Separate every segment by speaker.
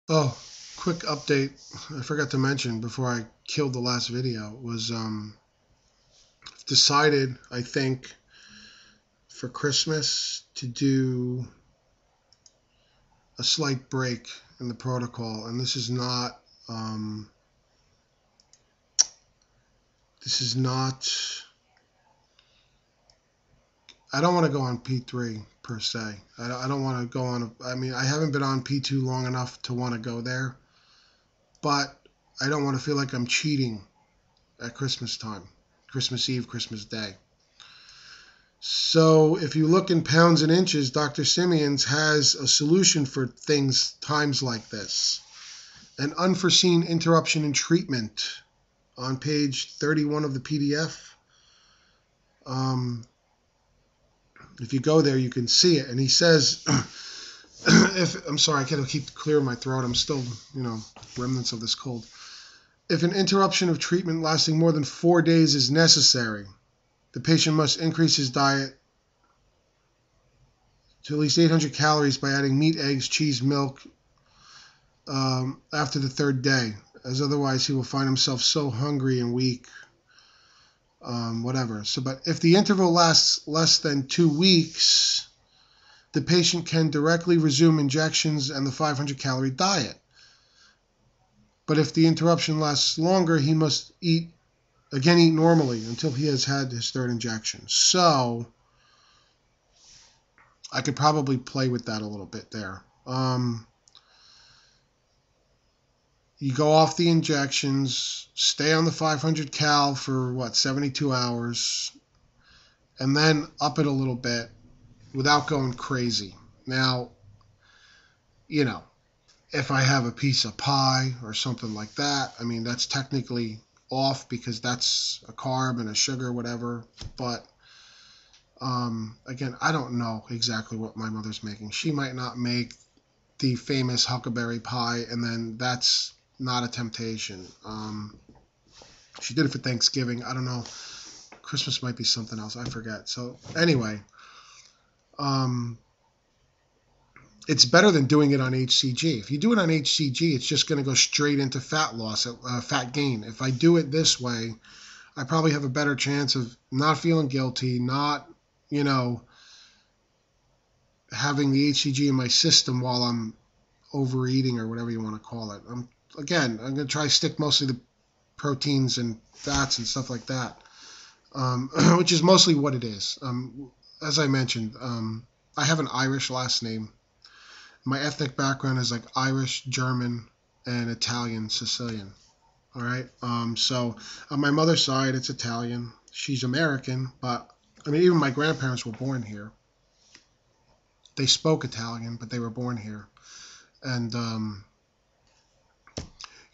Speaker 1: Oh, quick update. I forgot to mention before I killed the last video was decided, I think, for Christmas to do a slight break in the protocol, and this is not. I don't want to go on P3 per se. I don't want to go on. I mean, I haven't been on P2 long enough to want to go there, but I don't want to feel like I'm cheating at Christmas time, Christmas Eve, Christmas Day. So if you look in pounds and inches, Dr. Simeons has a solution for times like this. An unforeseen interruption in treatment on page 31 of the PDF. If you go there, you can see it. And he says, I'm sorry, I can't keep clearing my throat. I'm still, remnants of this cold. If an interruption of treatment lasting more than 4 days is necessary, the patient must increase his diet to at least 800 calories by adding meat, eggs, cheese, milk after the 3rd day, as otherwise he will find himself so hungry and weak. Whatever. But if the interval lasts less than 2 weeks, the patient can directly resume injections and the 500-calorie diet. But if the interruption lasts longer, he must eat normally until he has had his 3rd injection. So I could probably play with that a little bit there. You go off the injections, stay on the 500 cal for 72 hours, and then up it a little bit without going crazy. Now, if I have a piece of pie or something like that, I mean, that's technically off because that's a carb and a sugar, whatever. But again, I don't know exactly what my mother's making. She might not make the famous huckleberry pie, and then that's not a temptation. She did it for Thanksgiving. I don't know. Christmas might be something else. I forget. So anyway, it's better than doing it on HCG. If you do it on HCG, it's just going to go straight into fat loss, fat gain. If I do it this way, I probably have a better chance of not feeling guilty, not, having the HCG in my system while I'm overeating or whatever you want to call it. I'm going to try to stick mostly to proteins and fats and stuff like that, which is mostly what it is. As I mentioned, I have an Irish last name. My ethnic background is like Irish, German, and Italian, Sicilian. All right. So on my mother's side, it's Italian. She's American, but I mean, even my grandparents were born here. They spoke Italian, but they were born here. And,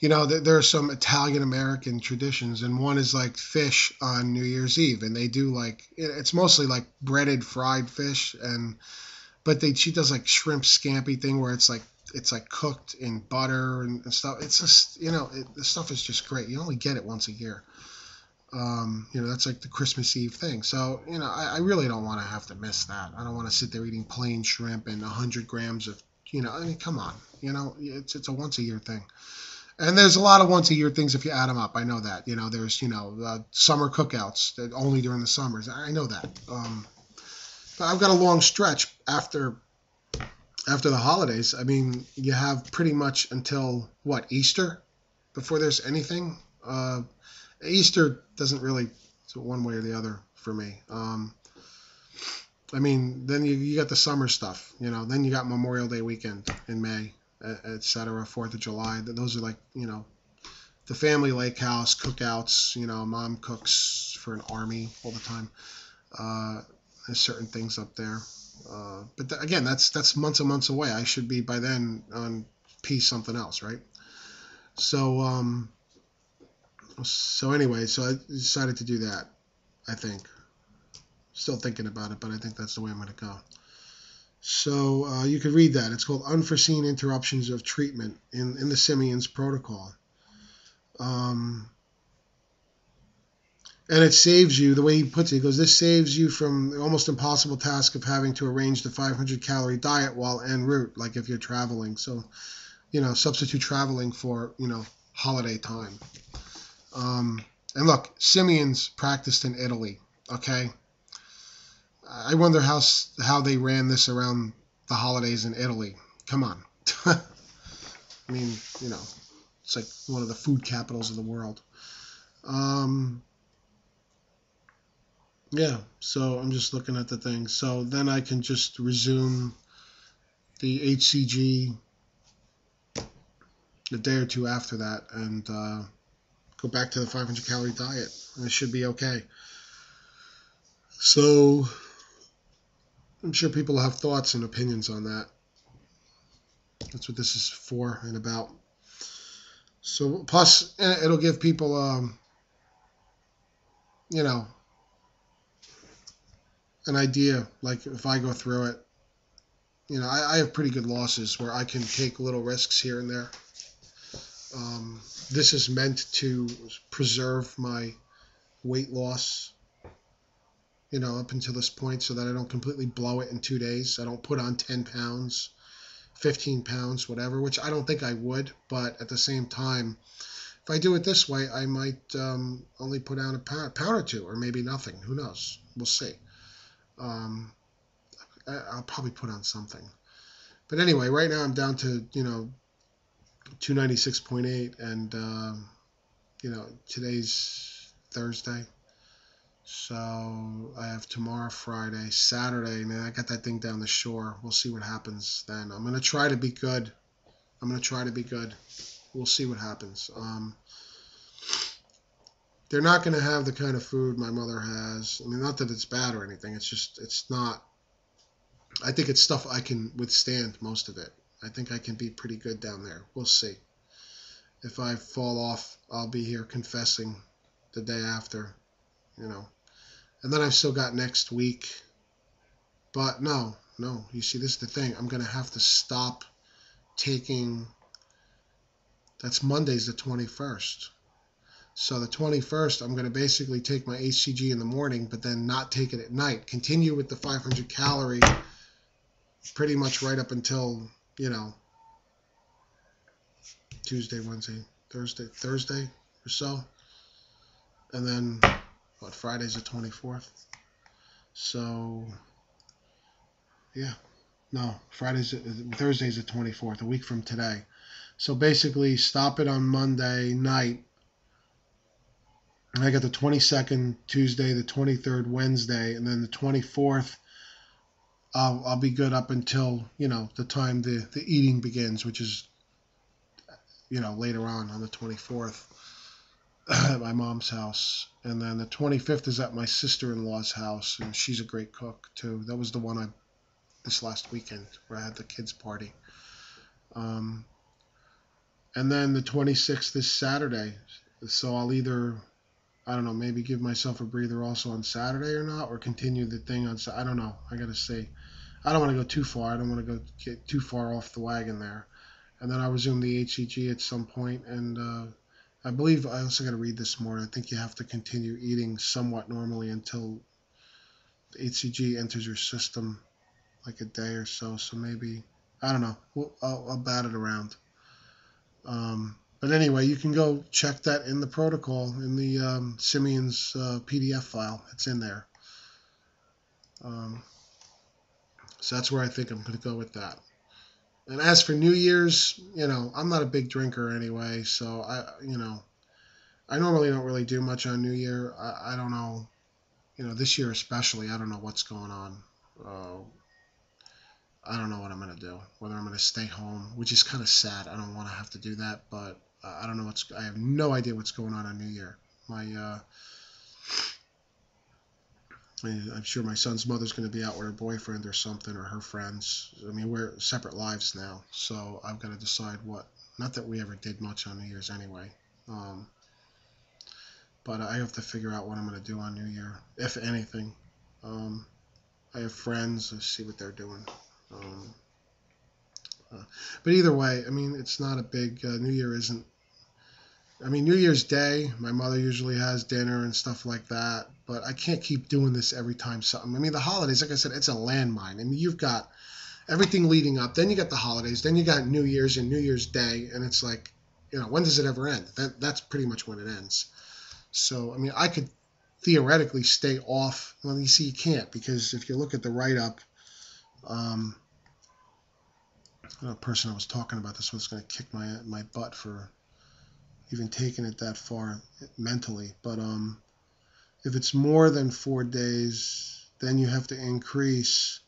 Speaker 1: there are some Italian-American traditions, and one is like fish on New Year's Eve, and they do it's mostly like breaded fried fish, but she does like shrimp scampi thing where it's like cooked in butter and stuff. It's just, the stuff is just great. You only get it once a year. That's like the Christmas Eve thing. So, I really don't want to have to miss that. I don't want to sit there eating plain shrimp and 100 grams of, I mean, come on, it's a once a year thing. And there's a lot of once a year things if you add them up. I know that, there's, summer cookouts that only during the summers. I know that. But I've got a long stretch after the holidays. I mean, you have pretty much until Easter before there's anything. Easter doesn't really, it's one way or the other for me. I mean, then you got the summer stuff, then you got Memorial Day weekend in May, etc., 4th of July. Those are like, the family lake house cookouts, mom cooks for an army all the time. There's certain things up there. But again, that's months and months away. I should be by then on something else, right? So anyway, so I decided to do that, I think. Still thinking about it, but I think that's the way I'm going to go. So you can read that. It's called Unforeseen Interruptions of Treatment in the Simeons protocol. And it saves you, the way he puts it, he goes, this saves you from the almost impossible task of having to arrange the 500-calorie diet while en route, like if you're traveling. So substitute traveling for, holiday time. And look, Simeons practiced in Italy, okay? I wonder how they ran this around the holidays in Italy. Come on. I mean, it's like one of the food capitals of the world. Yeah, so I'm just looking at the thing. So then I can just resume the HCG a day or two after that and go back to the 500 calorie diet. And it should be okay. So I'm sure people have thoughts and opinions on that. That's what this is for and about. So plus it'll give people, an idea, like if I go through it. I have pretty good losses where I can take little risks here and there. This is meant to preserve my weight loss, up until this point so that I don't completely blow it in 2 days. I don't put on 10 pounds, 15 pounds, whatever, which I don't think I would. But at the same time, if I do it this way, I might only put on a pound or two, or maybe nothing. Who knows? We'll see. I'll probably put on something. But anyway, right now I'm down to, 296.8, and, today's Thursday. So I have tomorrow, Friday, Saturday, and then I got that thing down the shore. We'll see what happens then. I'm going to try to be good. We'll see what happens. They're not going to have the kind of food my mother has. I mean, not that it's bad or anything. It's just, it's not. I think it's stuff I can withstand, most of it. I think I can be pretty good down there. We'll see. If I fall off, I'll be here confessing the day after, And then I've still got next week. But no. You see, this is the thing. I'm going to have to stop taking. That's Monday's the 21st. So the 21st, I'm going to basically take my HCG in the morning, but then not take it at night. Continue with the 500 calorie pretty much right up until, Tuesday, Wednesday, Thursday or so. And then, Friday's the 24th. So, yeah. No, Thursday's the 24th, a week from today. So basically, stop it on Monday night. And I got the 22nd, Tuesday, the 23rd, Wednesday, and then the 24th, I'll be good up until, the time the eating begins, which is, later on the 24th at my mom's house. And then the 25th is at my sister-in-law's house, and she's a great cook, too. That was the one this last weekend where I had the kids' party. And then the 26th is Saturday. So I'll either, I don't know, maybe give myself a breather also on Saturday or not, or continue the thing on Saturday. I don't know. I got to see. I don't want to go too far. I don't want to get too far off the wagon there. And then I'll resume the HCG at some point. And I believe I also got to read this more. I think you have to continue eating somewhat normally until the HCG enters your system, like a day or so. So maybe, I don't know. I'll bat it around. But anyway, you can go check that in the protocol, in the Simeons PDF file. It's in there. So that's where I think I'm going to go with that. And as for New Year's, I'm not a big drinker anyway, so I normally don't really do much on New Year. I don't know, this year especially, I don't know what's going on. I don't know what I'm going to do, whether I'm going to stay home, which is kind of sad. I don't want to have to do that, but I don't know I have no idea what's going on New Year. I'm sure my son's mother's going to be out with her boyfriend or something, or her friends. I mean, we're separate lives now, so I've got to decide what. Not that we ever did much on New Year's anyway, but I have to figure out what I'm going to do on New Year, if anything. I have friends. I see what they're doing. But either way, I mean, it's not a big New Year isn't. I mean, New Year's Day, my mother usually has dinner and stuff like that, but I can't keep doing this every time something. I mean, the holidays, like I said, it's a landmine. I mean, you've got everything leading up. Then you got the holidays. Then you got New Year's and New Year's Day, and it's like, when does it ever end? That's pretty much when it ends. So I mean, I could theoretically stay off. Well, you see, you can't, because if you look at the write-up, the person I was talking about this was going to kick my butt for even taking it that far mentally. But if it's more than 4 days, then you have to increase.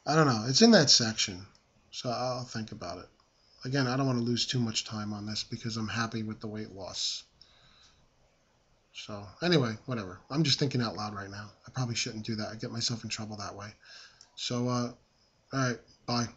Speaker 1: I don't know. It's in that section, so I'll think about it. Again, I don't want to lose too much time on this because I'm happy with the weight loss. So anyway, whatever. I'm just thinking out loud right now. I probably shouldn't do that. I get myself in trouble that way. So, all right, bye.